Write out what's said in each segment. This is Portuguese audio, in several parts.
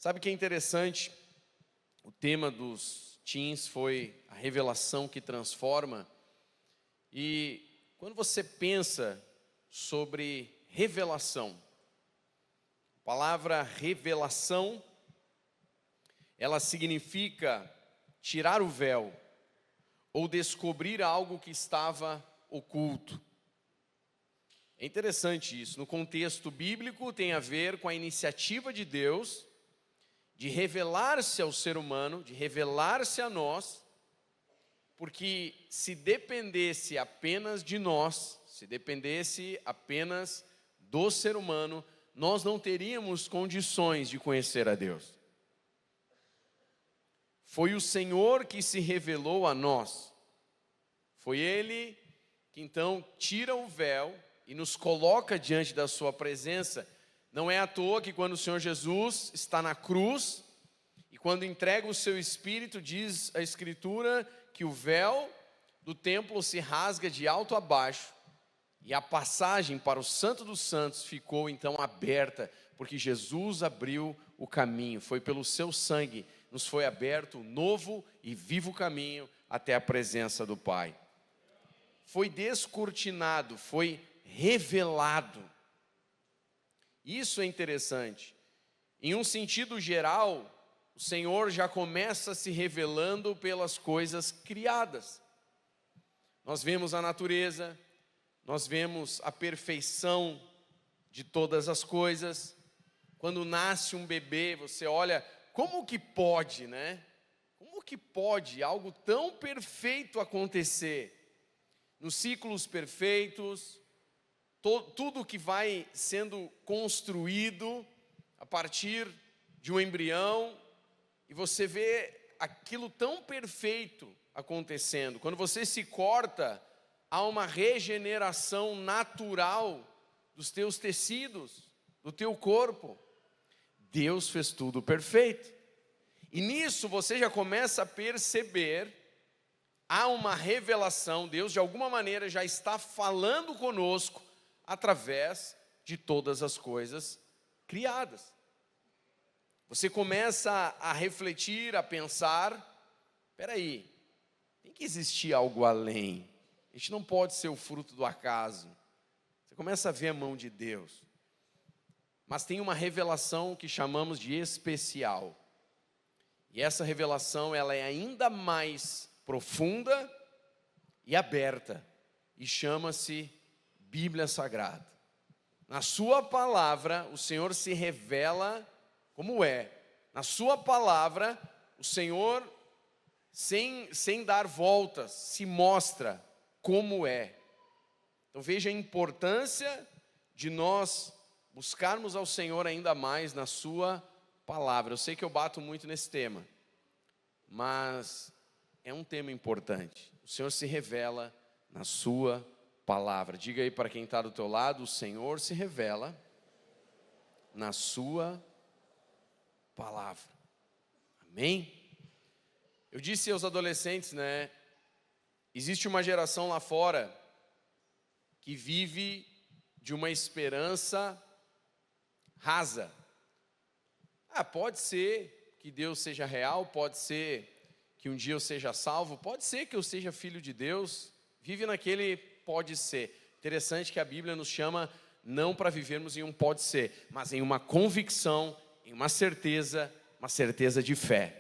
Sabe o que é interessante? O tema dos teens foi a revelação que transforma. E quando você pensa sobre revelação, a palavra revelação, ela significa tirar o véu ou descobrir algo que estava oculto. É interessante isso. No contexto bíblico, tem a ver com a iniciativa de Deus de revelar-se ao ser humano, de revelar-se a nós, porque se dependesse apenas de nós, se dependesse apenas do ser humano, nós não teríamos condições de conhecer a Deus. Foi o Senhor que se revelou a nós. Foi Ele que então tira o véu e nos coloca diante da sua presença. Não é à toa que quando o Senhor Jesus está na cruz, e quando entrega o seu Espírito, diz a Escritura que o véu do templo se rasga de alto a baixo, e a passagem para o Santo dos Santos ficou então aberta, porque Jesus abriu o caminho, foi pelo seu sangue, nos foi aberto um novo e vivo caminho até a presença do Pai. Foi descortinado, foi revelado. Isso é interessante. Em um sentido geral, o Senhor já começa se revelando pelas coisas criadas. Nós vemos a natureza, nós vemos a perfeição de todas as coisas. Quando nasce um bebê, você olha, como que pode, né? Como que pode algo tão perfeito acontecer? Nos ciclos perfeitos, tudo que vai sendo construído a partir de um embrião, e você vê aquilo tão perfeito acontecendo. Quando você se corta, há uma regeneração natural dos teus tecidos, do teu corpo. Deus fez tudo perfeito. E nisso você já começa a perceber, há uma revelação, Deus de alguma maneira já está falando conosco, através de todas as coisas criadas. Você começa a refletir, a pensar, espera aí, tem que existir algo além. A gente não pode ser o fruto do acaso. Você começa a ver a mão de Deus. Mas tem uma revelação que chamamos de especial. E essa revelação, ela é ainda mais profunda e aberta. E chama-se Bíblia Sagrada. Na sua palavra, o Senhor se revela como é. Na sua palavra, o Senhor, sem dar voltas, se mostra como é. Então veja a importância de nós buscarmos ao Senhor ainda mais na sua palavra. Eu sei que eu bato muito nesse tema, mas é um tema importante. O Senhor se revela na sua palavra. Diga aí para quem está do teu lado, o Senhor se revela na sua palavra. Amém? Eu disse aos adolescentes, né? Existe uma geração lá fora que vive de uma esperança rasa. Pode ser que Deus seja real, pode ser que um dia eu seja salvo, pode ser que eu seja filho de Deus. Vive naquele pode ser. Interessante que a Bíblia nos chama não para vivermos em um pode ser, mas em uma convicção, em uma certeza de fé.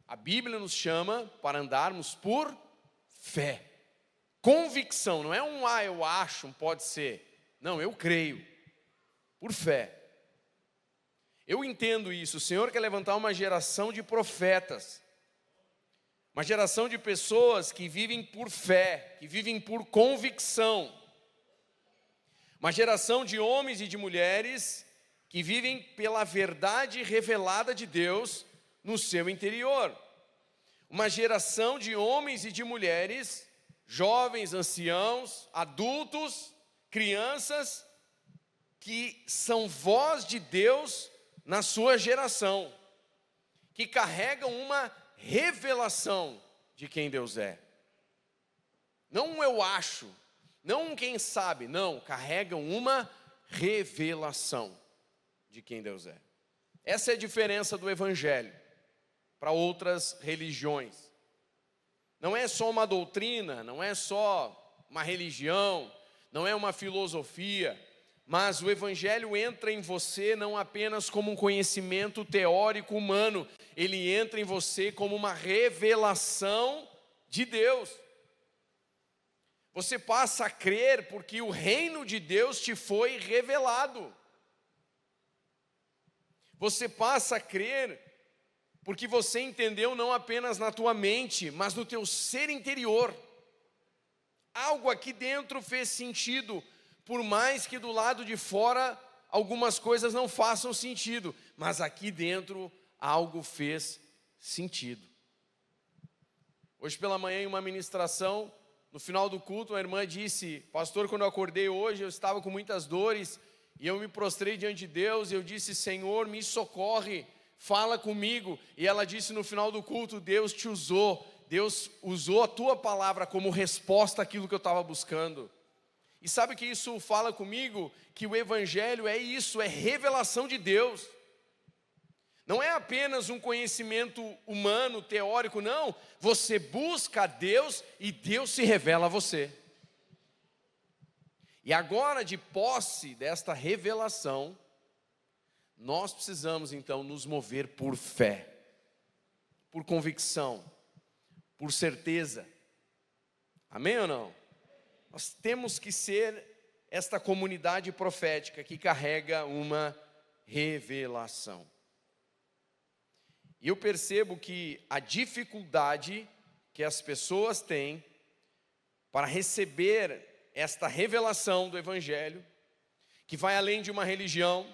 A Bíblia nos chama para andarmos por fé. Convicção, não é um eu acho, um pode ser. Não, eu creio. Por fé. Eu entendo isso. O Senhor quer levantar uma geração de profetas. Uma geração de pessoas que vivem por fé, que vivem por convicção. Uma geração de homens e de mulheres que vivem pela verdade revelada de Deus no seu interior. Uma geração de homens e de mulheres, jovens, anciãos, adultos, crianças, que são voz de Deus na sua geração, que carregam uma revelação de quem Deus é. Não um eu acho, não um quem sabe, não, carregam uma revelação de quem Deus é. Essa é a diferença do Evangelho para outras religiões. Não é só uma doutrina, não é só uma religião, não é uma filosofia, mas o Evangelho entra em você não apenas como um conhecimento teórico humano, ele entra em você como uma revelação de Deus. Você passa a crer porque o reino de Deus te foi revelado. Você passa a crer porque você entendeu não apenas na tua mente, mas no teu ser interior. Algo aqui dentro fez sentido, por mais que do lado de fora algumas coisas não façam sentido, mas aqui dentro algo fez sentido. Hoje pela manhã em uma ministração, no final do culto, uma irmã disse: pastor, quando eu acordei hoje eu estava com muitas dores, e eu me prostrei diante de Deus, e eu disse: Senhor, me socorre, fala comigo. E ela disse no final do culto: Deus te usou, Deus usou a tua palavra como resposta àquilo que eu estava buscando. E sabe que isso fala comigo? Que o Evangelho é isso, é revelação de Deus. Não é apenas um conhecimento humano, teórico, não. Você busca a Deus e Deus se revela a você. E agora, de posse desta revelação, nós precisamos então nos mover por fé, por convicção, por certeza. Amém ou não? Nós temos que ser esta comunidade profética que carrega uma revelação. E eu percebo que a dificuldade que as pessoas têm para receber esta revelação do Evangelho, que vai além de uma religião,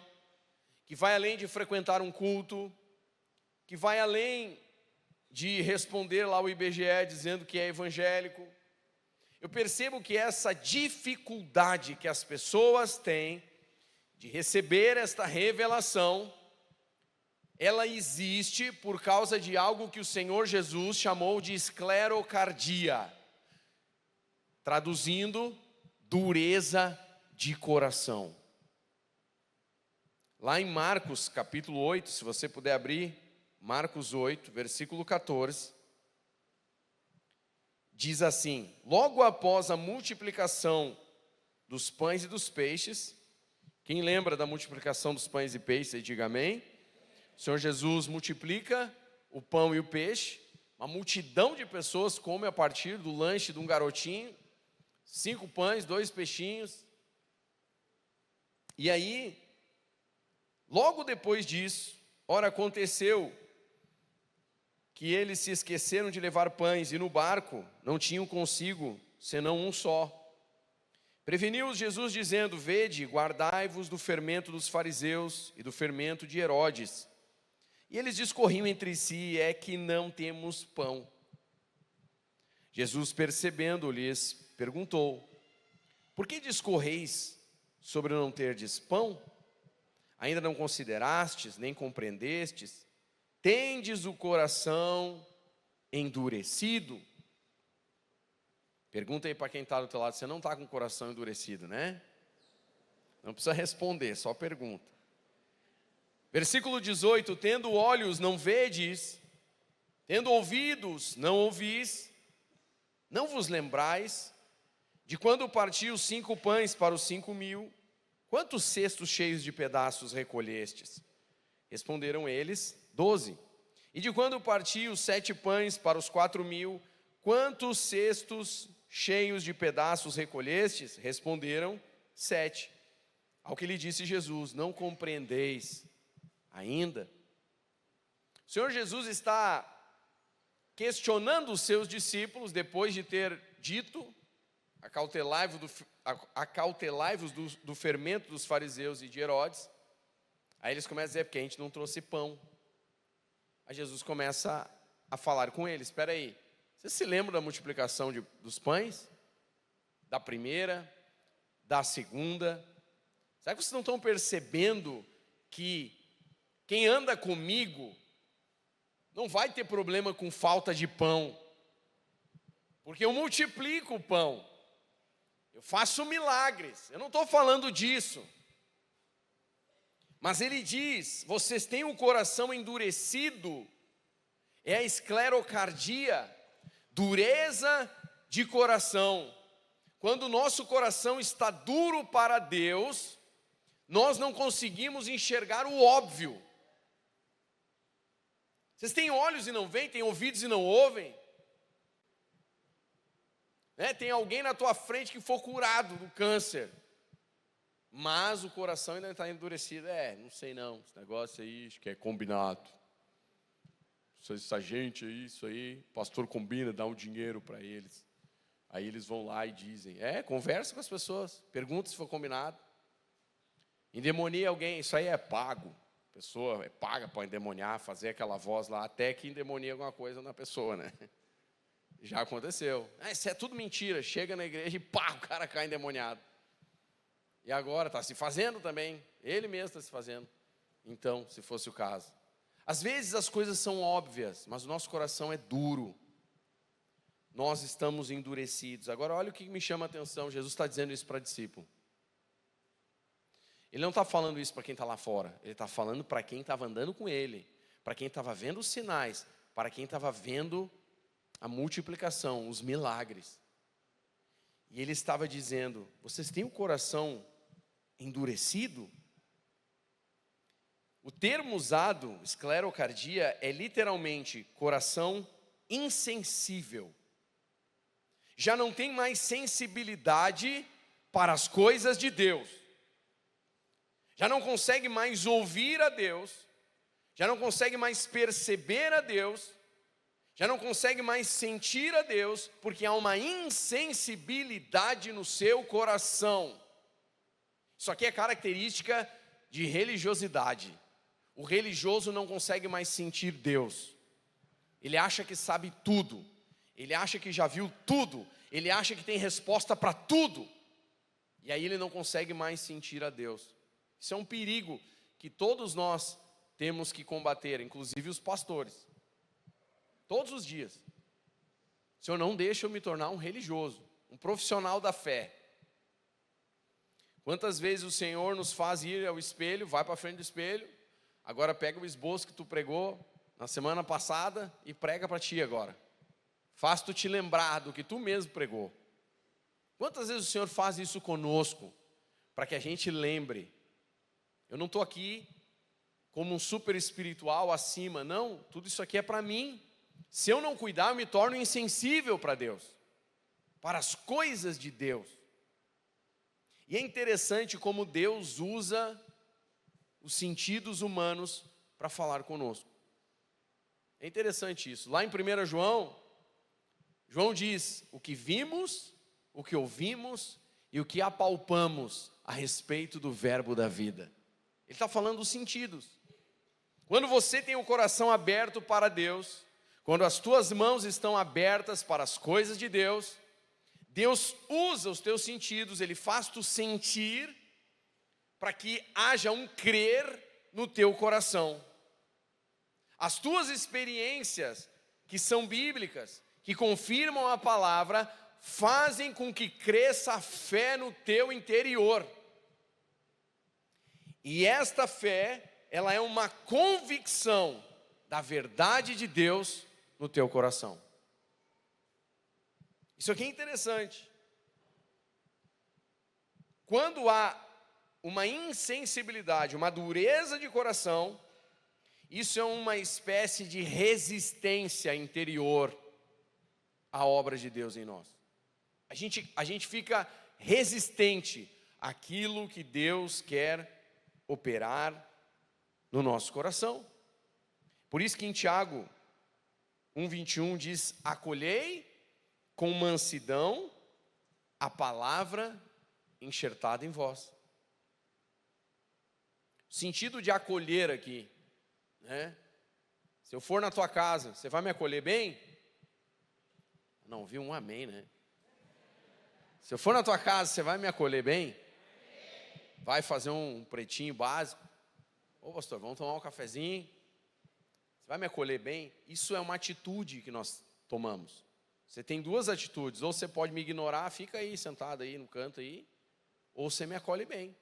que vai além de frequentar um culto, que vai além de responder lá o IBGE dizendo que é evangélico. Eu percebo que essa dificuldade que as pessoas têm de receber esta revelação, ela existe por causa de algo que o Senhor Jesus chamou de esclerocardia, traduzindo, dureza de coração. Lá em Marcos capítulo 8, se você puder abrir, Marcos 8, versículo 14, diz assim: logo após a multiplicação dos pães e dos peixes, quem lembra da multiplicação dos pães e peixes, aí diga amém. O Senhor Jesus multiplica o pão e o peixe, uma multidão de pessoas come a partir do lanche de um garotinho, 5 pães, 2 peixinhos. E aí, logo depois disso, ora, aconteceu que eles se esqueceram de levar pães, e no barco não tinham consigo senão um só. Preveniu-os Jesus dizendo: vede, guardai-vos do fermento dos fariseus e do fermento de Herodes. E eles discorriam entre si: é que não temos pão. Jesus, percebendo-lhes, perguntou: por que discorreis sobre não terdes pão? Ainda não considerastes, nem compreendestes? Tendes o coração endurecido? Pergunta aí para quem está do teu lado: você não está com o coração endurecido, né? Não precisa responder, só pergunta. Versículo 18: tendo olhos não vedes, tendo ouvidos não ouvis, não vos lembrais de quando parti os 5 pães para os 5.000, quantos cestos cheios de pedaços recolhestes? Responderam eles: 12. E de quando parti os 7 pães para os 4.000, quantos cestos cheios de pedaços recolhestes? Responderam: 7. Ao que lhe disse Jesus: não compreendeis ainda? O Senhor Jesus está questionando os seus discípulos, depois de ter dito: acautelai-vos do fermento dos fariseus e de Herodes. Aí eles começam a dizer: porque a gente não trouxe pão. Aí Jesus começa a falar com eles: espera aí, vocês se lembram da multiplicação dos pães? Da primeira, da segunda? Será que vocês não estão percebendo que quem anda comigo não vai ter problema com falta de pão? Porque eu multiplico o pão, eu faço milagres. Eu não estou falando disso. Mas ele diz: vocês têm o coração endurecido, é a esclerocardia, dureza de coração. Quando o nosso coração está duro para Deus, nós não conseguimos enxergar o óbvio. Vocês têm olhos e não veem, têm ouvidos e não ouvem. Tem alguém na tua frente que for curado do câncer, mas o coração ainda está endurecido. Não sei não, esse negócio aí, acho que é combinado. Essa gente aí, isso aí, o pastor combina, dá um dinheiro para eles. Aí eles vão lá e dizem, conversa com as pessoas, pergunta se for combinado. Endemonia alguém, isso aí é pago. A pessoa é paga para endemoniar, fazer aquela voz lá, até que endemonia alguma coisa na pessoa, né? Já aconteceu. Isso é tudo mentira, chega na igreja e pá, o cara cai endemoniado. E agora está se fazendo também, ele mesmo está se fazendo. Então, se fosse o caso. Às vezes as coisas são óbvias, mas o nosso coração é duro. Nós estamos endurecidos. Agora olha o que me chama a atenção, Jesus está dizendo isso para discípulo. Ele não está falando isso para quem está lá fora, ele está falando para quem estava andando com ele, para quem estava vendo os sinais, para quem estava vendo a multiplicação, os milagres. E ele estava dizendo, vocês têm o coração endurecido? O termo usado, esclerocardia, é literalmente coração insensível. Já não tem mais sensibilidade para as coisas de Deus. Já não consegue mais ouvir a Deus. Já não consegue mais perceber a Deus. Já não consegue mais sentir a Deus, porque há uma insensibilidade no seu coração. Isso aqui é característica de religiosidade. O religioso não consegue mais sentir Deus. Ele acha que sabe tudo. Ele acha que já viu tudo. Ele acha que tem resposta para tudo. E aí ele não consegue mais sentir a Deus. Isso é um perigo que todos nós temos que combater, inclusive os pastores. Todos os dias. Senhor, não deixa eu me tornar um religioso, um profissional da fé. Quantas vezes o Senhor nos faz ir ao espelho, vai para frente do espelho, agora pega o esboço que tu pregou na semana passada e prega para ti agora. Faz tu te lembrar do que tu mesmo pregou. Quantas vezes o Senhor faz isso conosco, para que a gente lembre? Eu não estou aqui como um super espiritual acima, não, tudo isso aqui é para mim. Se eu não cuidar, eu me torno insensível para Deus, para as coisas de Deus. E é interessante como Deus usa os sentidos humanos para falar conosco. É interessante isso. Lá em 1 João, João diz, o que vimos, o que ouvimos e o que apalpamos a respeito do verbo da vida. Ele está falando dos sentidos. Quando você tem o coração aberto para Deus, quando as tuas mãos estão abertas para as coisas de Deus, Deus usa os teus sentidos, Ele faz tu sentir, para que haja um crer no teu coração. As tuas experiências, que são bíblicas, que confirmam a palavra, fazem com que cresça a fé no teu interior. E esta fé, ela é uma convicção da verdade de Deus no teu coração. Isso aqui é interessante. Quando há uma insensibilidade, uma dureza de coração, isso é uma espécie de resistência interior à obra de Deus em nós. A gente fica resistente àquilo que Deus quer operar no nosso coração. Por isso que em Tiago 1:21 diz, acolhei com mansidão a palavra enxertada em vós. O sentido de acolher aqui, né? Se eu for na tua casa, você vai me acolher bem? Não, viu um amém, né? Se eu for na tua casa, você vai me acolher bem? Vai fazer um pretinho básico? Ô pastor, vamos tomar um cafezinho? Você vai me acolher bem? Isso é uma atitude que nós tomamos. Você tem duas atitudes, ou você pode me ignorar, fica aí sentado aí no canto aí, ou você me acolhe bem.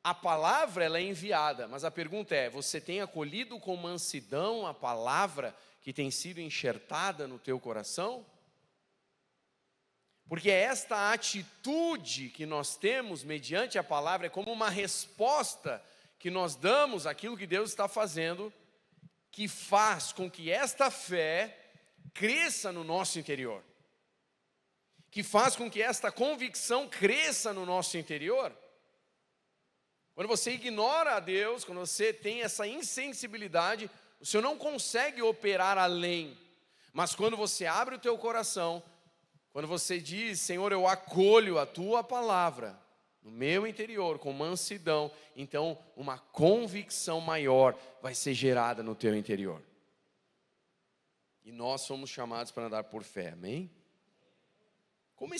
A palavra, ela é enviada, mas a pergunta é, você tem acolhido com mansidão a palavra que tem sido enxertada no teu coração? Porque esta atitude que nós temos mediante a palavra é como uma resposta que nós damos àquilo que Deus está fazendo, que faz com que esta fé cresça no nosso interior, que faz com que esta convicção cresça no nosso interior. Quando você ignora a Deus, quando você tem essa insensibilidade, o Senhor não consegue operar além. Mas quando você abre o teu coração, quando você diz, Senhor, eu acolho a tua palavra no meu interior com mansidão, então uma convicção maior vai ser gerada no teu interior. E nós somos chamados para andar por fé, amém? Como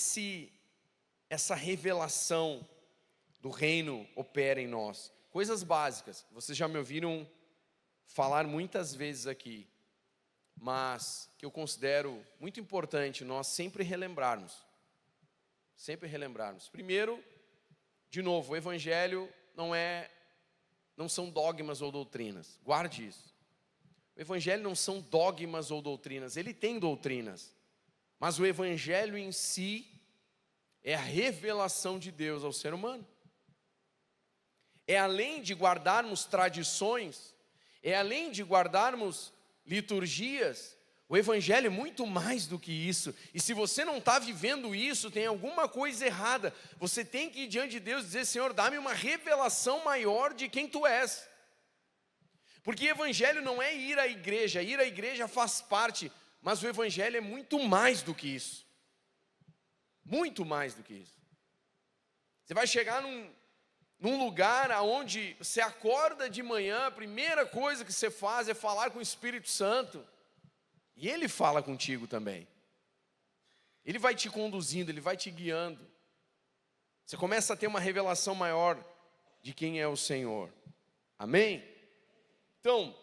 essa revelação do reino opera em nós? Coisas básicas, vocês já me ouviram falar muitas vezes aqui, mas que eu considero muito importante nós sempre relembrarmos. Sempre relembrarmos. Primeiro, de novo, o evangelho não são dogmas ou doutrinas. Guarde isso. O evangelho não são dogmas ou doutrinas, ele tem doutrinas. Mas o evangelho em si é a revelação de Deus ao ser humano. É além de guardarmos tradições, é além de guardarmos liturgias, o evangelho é muito mais do que isso. E se você não está vivendo isso, tem alguma coisa errada. Você tem que ir diante de Deus e dizer, Senhor, dá-me uma revelação maior de quem Tu és. Porque evangelho não é ir à igreja faz parte, mas o evangelho é muito mais do que isso. Muito mais do que isso. Você vai chegar num lugar onde você acorda de manhã, a primeira coisa que você faz é falar com o Espírito Santo. E Ele fala contigo também. Ele vai te conduzindo, Ele vai te guiando. Você começa a ter uma revelação maior de quem é o Senhor. Amém? Então,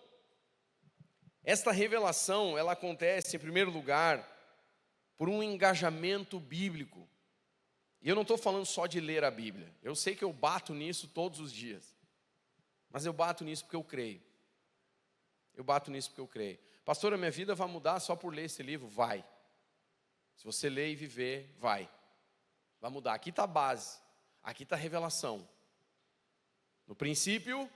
esta revelação, ela acontece em primeiro lugar por um engajamento bíblico. E eu não estou falando só de ler a Bíblia. Eu sei que eu bato nisso todos os dias. Mas eu bato nisso porque eu creio. Eu bato nisso porque eu creio. Pastor, a minha vida vai mudar só por ler esse livro? Vai. Se você ler e viver, vai. Vai mudar. Aqui está a base. Aqui está a revelação. No princípio,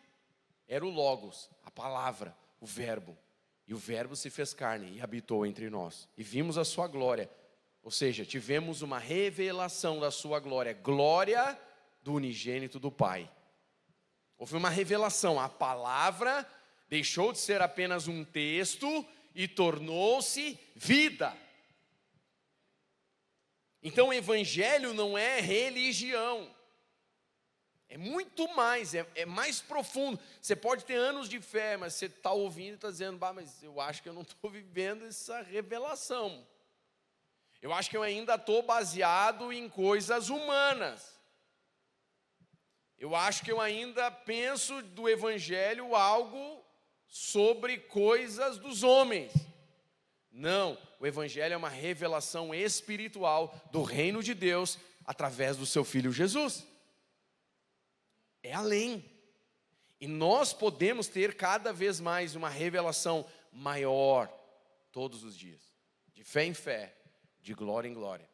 era o Logos, a palavra, o verbo. E o verbo se fez carne e habitou entre nós. E vimos a sua glória. Ou seja, tivemos uma revelação da sua glória. Glória do unigênito do Pai. Houve uma revelação. A palavra deixou de ser apenas um texto e tornou-se vida. Então o evangelho não é religião. É muito mais, é mais profundo. Você pode ter anos de fé, mas você está ouvindo e está dizendo, mas eu acho que eu não estou vivendo essa revelação. Eu acho que eu ainda estou baseado em coisas humanas. Eu acho que eu ainda penso do evangelho algo sobre coisas dos homens. Não, o evangelho é uma revelação espiritual do reino de Deus através do seu Filho Jesus. É além. E nós podemos ter cada vez mais uma revelação maior todos os dias. De fé em fé, de glória em glória.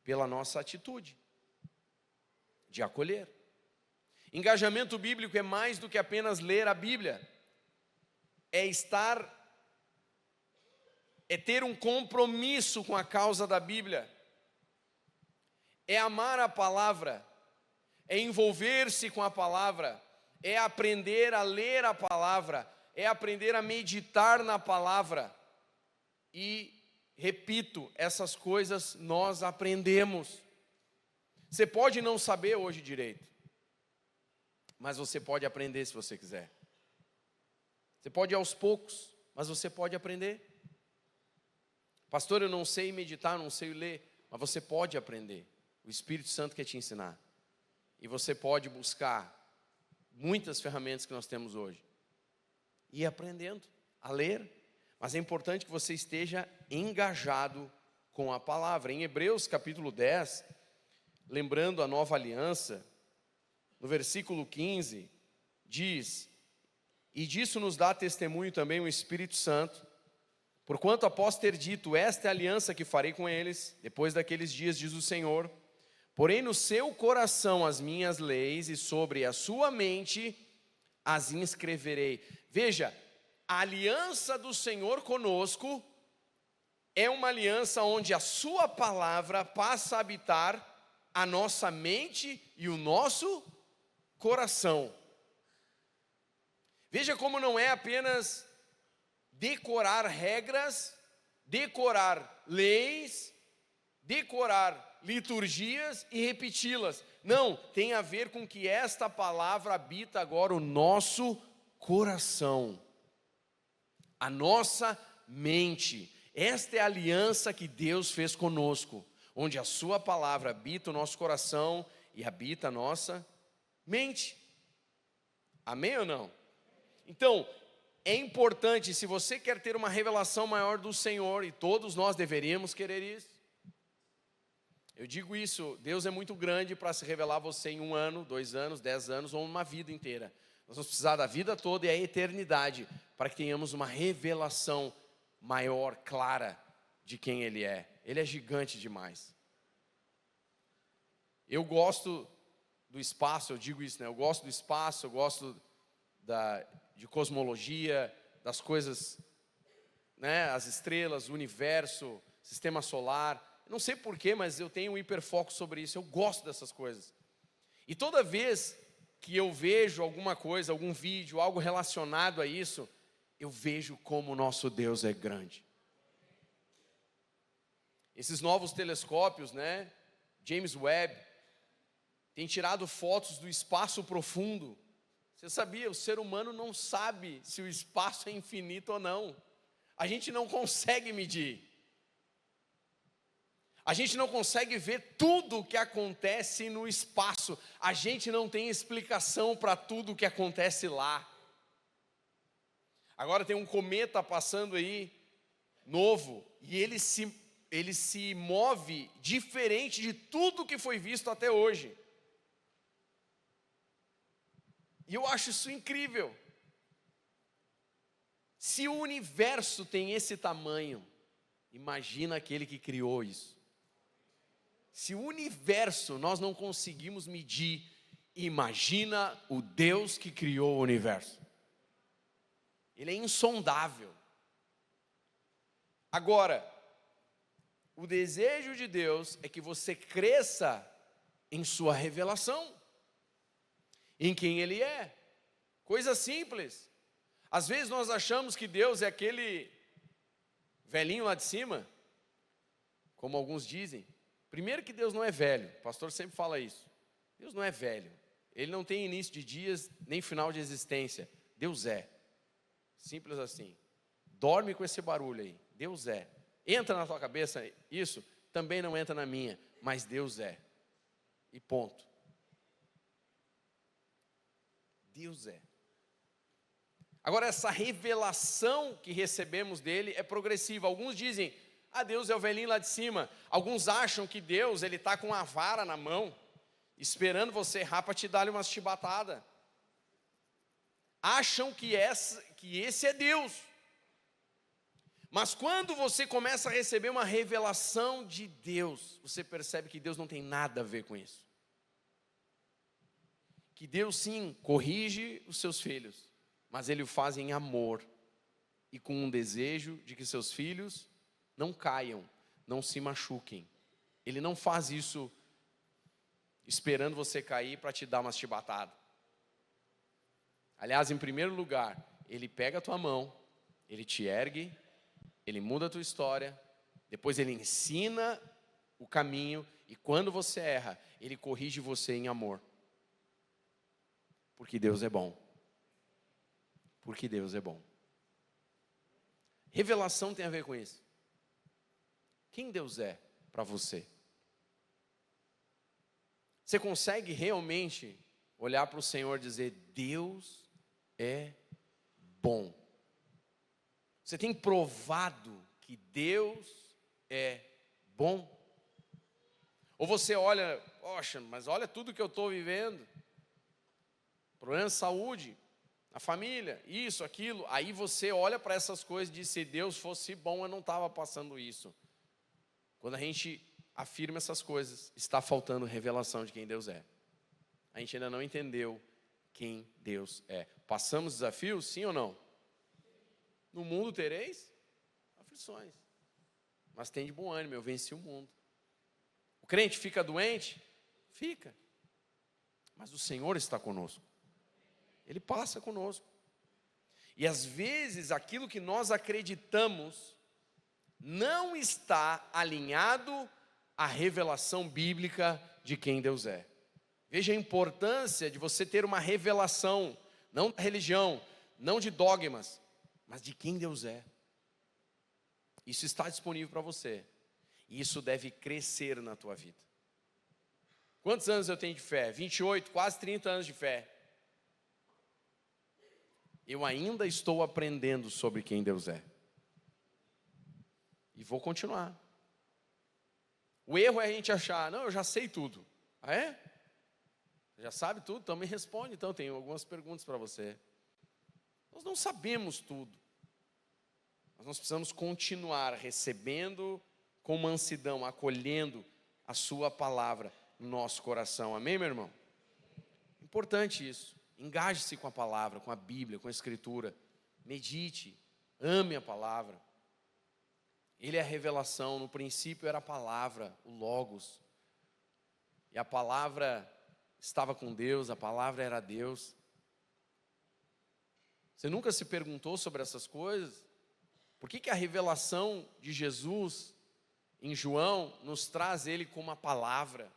Pela nossa atitude de acolher. Engajamento bíblico é mais do que apenas ler a Bíblia. É ter um compromisso com a causa da Bíblia. É amar a palavra. É envolver-se com a palavra, é aprender a ler a palavra, é aprender a meditar na palavra. E, repito, essas coisas nós aprendemos. Você pode não saber hoje direito, mas você pode aprender se você quiser. Você pode ir aos poucos, mas você pode aprender. Pastor, eu não sei meditar, não sei ler, mas você pode aprender. O Espírito Santo quer te ensinar. E você pode buscar muitas ferramentas que nós temos hoje. E ir aprendendo a ler. Mas é importante que você esteja engajado com a palavra. Em Hebreus capítulo 10, lembrando a nova aliança, no versículo 15, diz: e disso nos dá testemunho também o Espírito Santo, porquanto após ter dito, esta é a aliança que farei com eles, depois daqueles dias, diz o Senhor, porém no seu coração as minhas leis, e sobre a sua mente as inscreverei. Veja, a aliança do Senhor conosco é uma aliança onde a sua palavra passa a habitar a nossa mente e o nosso coração. Veja como não é apenas decorar regras, decorar leis, decorar liturgias e repeti-las. Não, tem a ver com que esta palavra habita agora o nosso coração, a nossa mente. Esta é a aliança que Deus fez conosco, onde a sua palavra habita o nosso coração e habita a nossa mente. Amém ou não? Então, é importante, se você quer ter uma revelação maior do Senhor, e todos nós deveríamos querer isso. Eu digo isso, Deus é muito grande para se revelar a você em 1 ano, 2 anos, 10 anos ou uma vida inteira. Nós vamos precisar da vida toda e a eternidade para que tenhamos uma revelação maior, clara, de quem Ele é. Ele é gigante demais. Eu gosto do espaço, eu digo isso, né? Eu gosto do espaço, eu gosto de cosmologia, das coisas, né? As estrelas, o universo, sistema solar. Não sei porquê, mas eu tenho um hiperfoco sobre isso. Eu gosto dessas coisas. E toda vez que eu vejo alguma coisa, algum vídeo, algo relacionado a isso, eu vejo como o nosso Deus é grande. Esses novos telescópios, né? James Webb, tem tirado fotos do espaço profundo. Você sabia? O ser humano não sabe se o espaço é infinito ou não. A gente não consegue medir. A gente não consegue ver tudo o que acontece no espaço. A gente não tem explicação para tudo o que acontece lá. Agora tem um cometa passando aí, novo, e ele se move diferente de tudo que foi visto até hoje. E eu acho isso incrível. Se o universo tem esse tamanho, imagina aquele que criou isso. Se o universo nós não conseguimos medir, imagina o Deus que criou o universo. Ele é insondável. Agora, o desejo de Deus é que você cresça em sua revelação, em quem Ele é. Coisa simples. Às vezes nós achamos que Deus é aquele velhinho lá de cima, como alguns dizem. Primeiro que Deus não é velho, o pastor sempre fala isso. Deus não é velho, Ele não tem início de dias, nem final de existência. Deus é, simples assim. Dorme com esse barulho aí, Deus é. Entra na tua cabeça isso, também não entra na minha, mas Deus é. E ponto. Deus é. Agora essa revelação que recebemos dele é progressiva. Alguns dizem, Deus é o velhinho lá de cima. Alguns acham que Deus, Ele está com a vara na mão, esperando você errar para te dar-lhe uma chibatada. Acham que esse é Deus. Mas quando você começa a receber uma revelação de Deus, você percebe que Deus não tem nada a ver com isso. Que Deus sim corrige os seus filhos, mas Ele o faz em amor e com um desejo de que seus filhos não caiam, não se machuquem. Ele não faz isso esperando você cair para te dar uma chibatada. Aliás, em primeiro lugar, Ele pega a tua mão, Ele te ergue, Ele muda a tua história, depois Ele ensina o caminho, e quando você erra, Ele corrige você em amor. Porque Deus é bom. Porque Deus é bom. Revelação tem a ver com isso. Quem Deus é para você? Você consegue realmente olhar para o Senhor e dizer, Deus é bom? Você tem provado que Deus é bom? Ou você olha, poxa, mas olha tudo que eu estou vivendo. problema de saúde, a família, isso, aquilo. Aí você olha para essas coisas e diz: se Deus fosse bom, eu não estava passando isso. Quando a gente afirma essas coisas, está faltando revelação de quem Deus é. A gente ainda não entendeu quem Deus é. Passamos desafios, sim ou não? No mundo tereis aflições, mas tem de bom ânimo, eu venci o mundo. O crente fica doente? Fica. Mas o Senhor está conosco. Ele passa conosco. E às vezes aquilo que nós acreditamos não está alinhado à revelação bíblica de quem Deus é. Veja a importância de você ter uma revelação, não da religião, não de dogmas, mas de quem Deus é. Isso está disponível para você. E isso deve crescer na tua vida. Quantos anos eu tenho de fé? 28, quase 30 anos de fé. Eu ainda estou aprendendo sobre quem Deus é. E vou continuar. O erro é a gente achar: não, eu já sei tudo. Ah, é? Já sabe tudo? Então me responde. Então, tenho algumas perguntas para você. Nós não sabemos tudo. Mas nós precisamos continuar recebendo com mansidão, acolhendo a sua palavra no nosso coração. Amém, meu irmão? Importante isso. Engaje-se com a palavra, com a Bíblia, com a Escritura. Medite, ame a palavra. Ele é a revelação. No princípio era a palavra, o Logos. E a palavra estava com Deus, a palavra era Deus. Você nunca se perguntou sobre essas coisas? Por que a revelação de Jesus em João nos traz ele como a palavra,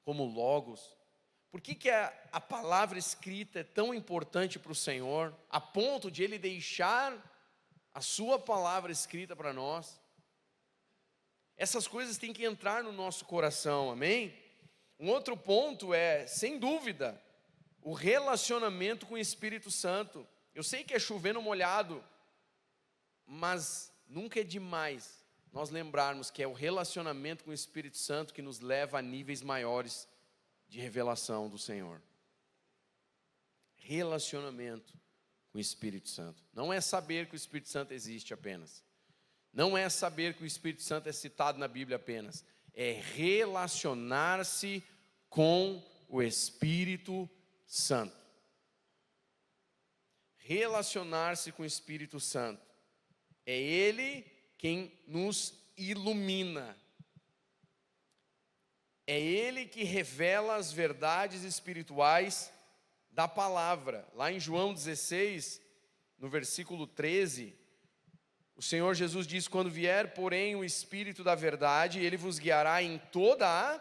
como Logos? Por que a palavra escrita é tão importante para o Senhor, a ponto de Ele deixar a sua palavra escrita para nós? Essas coisas têm que entrar no nosso coração, amém? Um outro ponto é, sem dúvida, o relacionamento com o Espírito Santo. Eu sei que é chovendo molhado, mas nunca é demais nós lembrarmos que é o relacionamento com o Espírito Santo que nos leva a níveis maiores de revelação do Senhor. Relacionamento com o Espírito Santo. Não é saber que o Espírito Santo existe apenas. Não é saber que o Espírito Santo é citado na Bíblia apenas. É relacionar-se com o Espírito Santo. Relacionar-se com o Espírito Santo. É Ele quem nos ilumina. É Ele que revela as verdades espirituais da palavra. Lá em João 16, no versículo 13, o Senhor Jesus diz: quando vier, porém, o Espírito da verdade, Ele vos guiará em toda a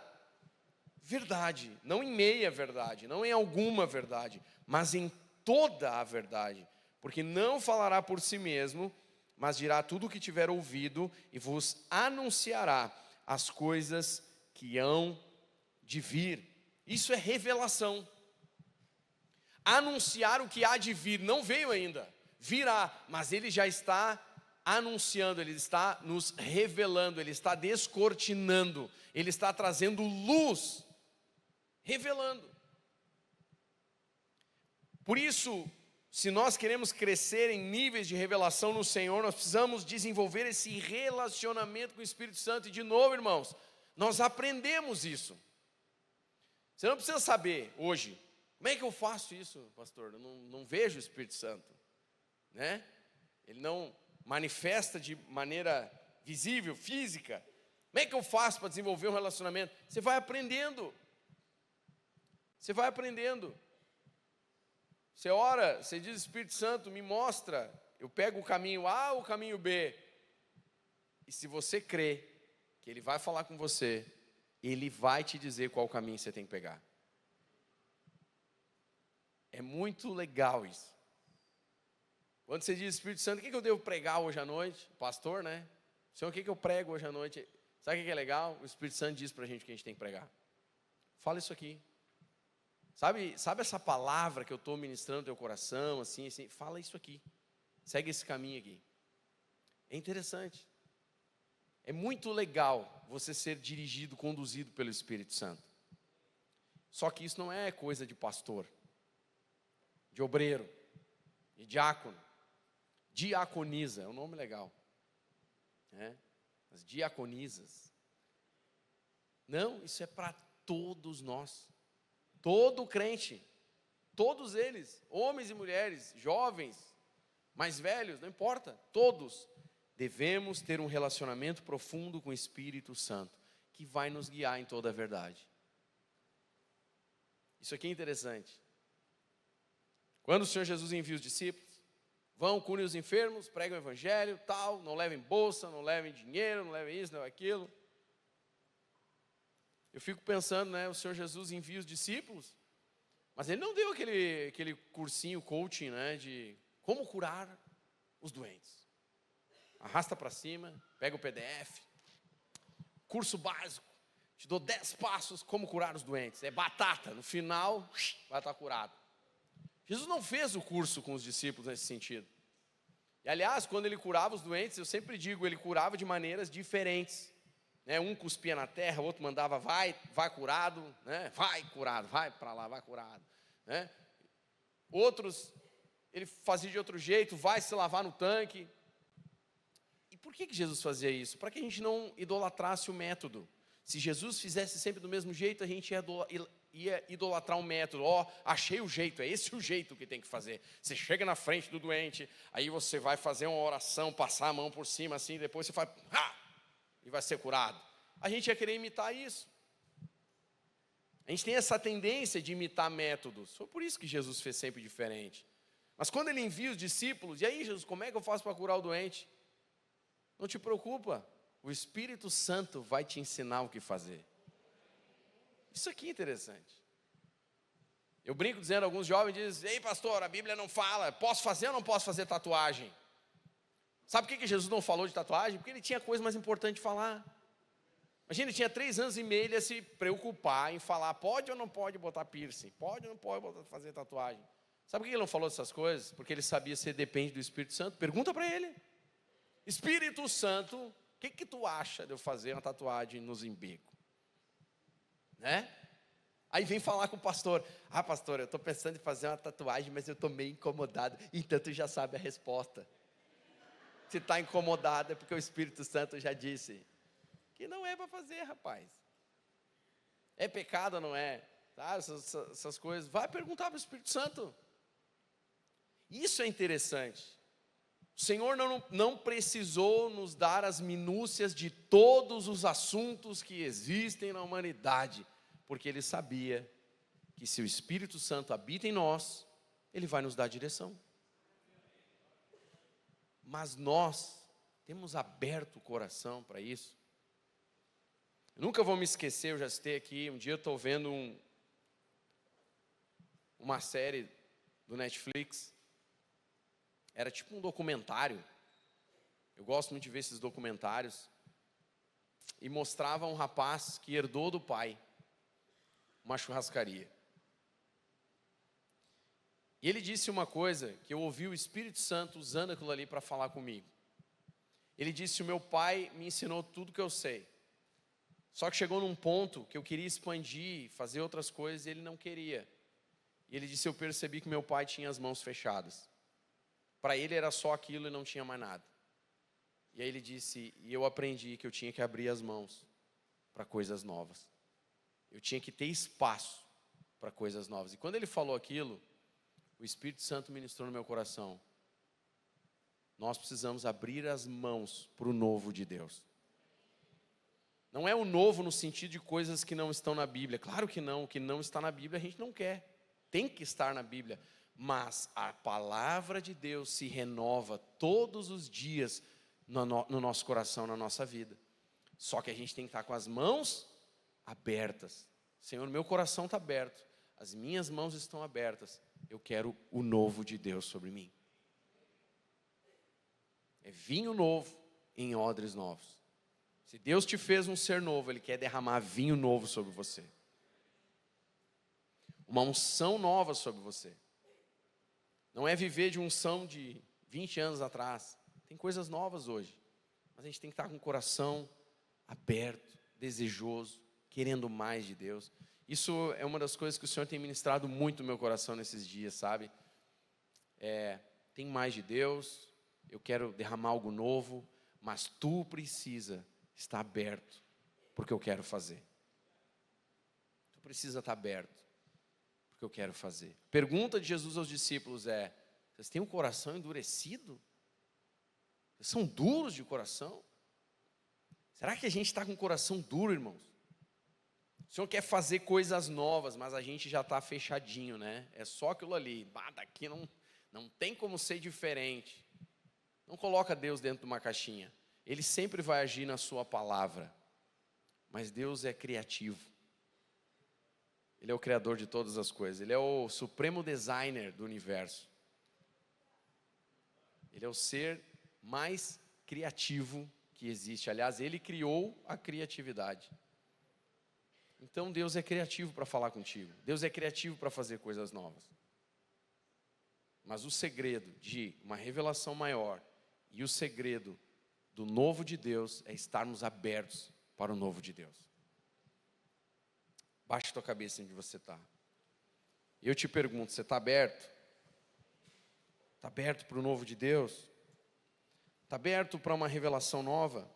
verdade. Não em meia verdade, não em alguma verdade, mas em toda a verdade. Porque não falará por si mesmo, mas dirá tudo o que tiver ouvido e vos anunciará as coisas que hão de vir. Isso é revelação. Anunciar o que há de vir, não veio ainda, virá, mas Ele já está anunciando, Ele está nos revelando, Ele está descortinando, Ele está trazendo luz, revelando. Por isso, se nós queremos crescer em níveis de revelação no Senhor, nós precisamos desenvolver esse relacionamento com o Espírito Santo. E de novo, irmãos, nós aprendemos isso. Você não precisa saber hoje: como é que eu faço isso, pastor? Eu não vejo o Espírito Santo, né? Ele não manifesta de maneira visível, física. Como é que eu faço para desenvolver um relacionamento? Você vai aprendendo. Você vai aprendendo. Você ora, você diz: Espírito Santo, me mostra. Eu pego o caminho A ou o caminho B. E se você crê que Ele vai falar com você, Ele vai te dizer qual caminho você tem que pegar. É muito legal isso. Quando você diz: Espírito Santo, o que eu devo pregar hoje à noite? Pastor, né? Senhor, o que eu prego hoje à noite? Sabe o que é legal? O Espírito Santo diz para a gente o que a gente tem que pregar. Fala isso aqui. Sabe essa palavra que eu estou ministrando no teu coração, assim, fala isso aqui. Segue esse caminho aqui. É interessante. É muito legal você ser dirigido, conduzido pelo Espírito Santo. Só que isso não é coisa de pastor. de obreiro, de diácono. Diaconisa, é um nome legal. As diaconisas. Não, isso é para todos nós. Todo crente, todos eles, homens e mulheres, jovens, mais velhos, não importa, todos devemos ter um relacionamento profundo com o Espírito Santo, que vai nos guiar em toda a verdade. Isso aqui é interessante. Quando o Senhor Jesus envia os discípulos, vão, curem os enfermos, pregam o evangelho, tal, não levem bolsa, não levem dinheiro, não levem isso, não levem aquilo. Eu fico pensando, o Senhor Jesus envia os discípulos, mas Ele não deu aquele cursinho, coaching, de como curar os doentes. Arrasta para cima, pega o PDF, curso básico, te dou 10 passos como curar os doentes. É batata, no final vai estar curado. Jesus não fez o curso com os discípulos nesse sentido. E aliás, quando Ele curava os doentes, eu sempre digo, Ele curava de maneiras diferentes. Um cuspia na terra, o outro mandava, vai curado, vai curado, vai para lá, vai curado. Outros, Ele fazia de outro jeito, vai se lavar no tanque. E por que Jesus fazia isso? Para que a gente não idolatrasse o método. Se Jesus fizesse sempre do mesmo jeito, a gente ia idolatrar um método. Achei o jeito, é esse o jeito que tem que fazer. Você chega na frente do doente, aí você vai fazer uma oração, passar a mão por cima assim, depois você faz, e vai ser curado. A gente ia querer imitar isso. A gente tem essa tendência de imitar métodos. Foi por isso que Jesus fez sempre diferente. Mas quando Ele envia os discípulos, e aí Jesus, como é que eu faço para curar o doente? Não te preocupa, o Espírito Santo vai te ensinar o que fazer. Isso aqui é interessante. Eu brinco dizendo, alguns jovens dizem, ei pastor, a Bíblia não fala, posso fazer ou não posso fazer tatuagem? Sabe por que Jesus não falou de tatuagem? Porque Ele tinha coisa mais importante de falar. Imagina, ele tinha 3 anos e meio, ele ia se preocupar em falar, pode ou não pode botar piercing? Pode ou não pode fazer tatuagem? Sabe por que Ele não falou dessas coisas? Porque Ele sabia se depende do Espírito Santo. Pergunta para Ele. Espírito Santo, o que tu acha de eu fazer uma tatuagem nos umbigos? Aí vem falar com o pastor. Pastor, eu estou pensando em fazer uma tatuagem, mas eu estou meio incomodado. Então tu já sabe a resposta. Se está incomodado é porque o Espírito Santo já disse que não é para fazer, rapaz. É pecado ou não é? Essas coisas. Vai perguntar para o Espírito Santo. Isso é interessante. O Senhor não precisou nos dar as minúcias de todos os assuntos que existem na humanidade, porque Ele sabia que se o Espírito Santo habita em nós, Ele vai nos dar direção. Mas nós temos aberto o coração para isso. Eu nunca vou me esquecer, eu já citei aqui, um dia eu estou vendo uma série do Netflix. Era tipo um documentário. Eu gosto muito de ver esses documentários. E mostrava um rapaz que herdou do pai uma churrascaria. E ele disse uma coisa que eu ouvi o Espírito Santo usando aquilo ali para falar comigo. Ele disse, o meu pai me ensinou tudo que eu sei. Só que chegou num ponto que eu queria expandir, fazer outras coisas, e ele não queria. E ele disse, eu percebi que meu pai tinha as mãos fechadas. Para ele era só aquilo e não tinha mais nada. E aí ele disse, e eu aprendi que eu tinha que abrir as mãos para coisas novas. Eu tinha que ter espaço para coisas novas. E quando ele falou aquilo, o Espírito Santo ministrou no meu coração. Nós precisamos abrir as mãos para o novo de Deus. Não é o novo no sentido de coisas que não estão na Bíblia. Claro que não, o que não está na Bíblia a gente não quer. Tem que estar na Bíblia. Mas a palavra de Deus se renova todos os dias no nosso coração, na nossa vida. Só que a gente tem que estar com as mãos abertas. Senhor, meu coração está aberto. As minhas mãos estão abertas. Eu quero o novo de Deus sobre mim. É vinho novo em odres novos. Se Deus te fez um ser novo, Ele quer derramar vinho novo sobre você. Uma unção nova sobre você. Não é viver de unção de 20 anos atrás. Tem coisas novas hoje. Mas a gente tem que estar com o coração aberto, desejoso, querendo mais de Deus. Isso é uma das coisas que o Senhor tem ministrado muito no meu coração nesses dias, sabe? tem mais de Deus, eu quero derramar algo novo, mas tu precisa estar aberto porque eu quero fazer. Tu precisa estar aberto porque eu quero fazer. Pergunta de Jesus aos discípulos é: vocês têm um coração endurecido? Vocês são duros de coração? Será que a gente está com o coração duro, irmãos? O Senhor quer fazer coisas novas, mas a gente já está fechadinho, né? É só aquilo ali. Daqui não tem como ser diferente. Não coloca Deus dentro de uma caixinha. Ele sempre vai agir na sua palavra. Mas Deus é criativo. Ele é o criador de todas as coisas. Ele é o supremo designer do universo. Ele é o ser mais criativo que existe. Aliás, ele criou a criatividade. Então Deus é criativo para falar contigo. Deus é criativo para fazer coisas novas. Mas o segredo de uma revelação maior e o segredo do novo de Deus é estarmos abertos para o novo de Deus. Baixe tua cabeça onde você está. Eu te pergunto, você está aberto? Está aberto para o novo de Deus? Está aberto para uma revelação nova?